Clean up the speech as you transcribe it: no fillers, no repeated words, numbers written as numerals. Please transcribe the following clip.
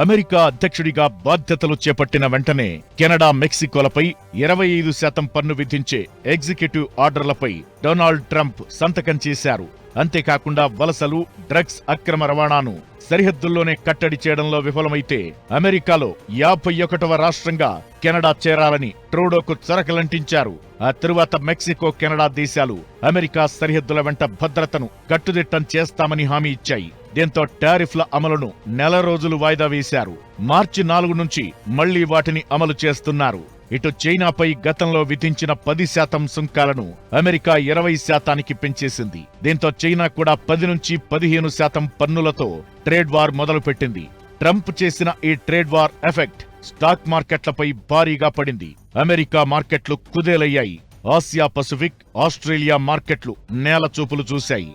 America అధ్యక్షుడిగా బాధ్యతలు చేపట్టిన వెంటనే కెనడా, మెక్సికోలపై 25% పన్ను విధించే ఎగ్జిక్యూటివ్ ఆర్డర్లపై డొనాల్డ్ ట్రంప్ సంతకం చేశారు. అంతేకాకుండా వలసలు, డ్రగ్స్ అక్రమ రవాణాను సరిహద్దుల్లోనే కట్టడి చేయడంలో విఫలమైతే అమెరికాలో 51వ రాష్ట్రంగా కెనడా చేరాలని ట్రూడోకు చరకలంటించారు. ఆ తరువాత మెక్సికో, కెనడా దేశాలు అమెరికా సరిహద్దుల వెంట భద్రతను కట్టుదిట్టం చేస్తామని హామీ ఇచ్చాయి. దీంతో టారిఫ్ల అమలును నెల రోజులు వాయిదా వేశారు. మార్చి 4 నుంచి మళ్లీ వాటిని అమలు చేస్తున్నారు. ఇటు చైనాపై గతంలో విధించిన 10% సుంకాలను అమెరికా 20%కి పెంచేసింది. దీంతో చైనా కూడా 10 నుంచి 15% పన్నులతో ట్రేడ్ వార్ మొదలుపెట్టింది. ట్రంప్ చేసిన ఈ ట్రేడ్ వార్ ఎఫెక్ట్ స్టాక్ మార్కెట్లపై భారీగా పడింది. అమెరికా మార్కెట్లు కుదేలయ్యాయి. ఆసియా, పసిఫిక్, ఆస్ట్రేలియా మార్కెట్లు నేల చూపులు చూశాయి.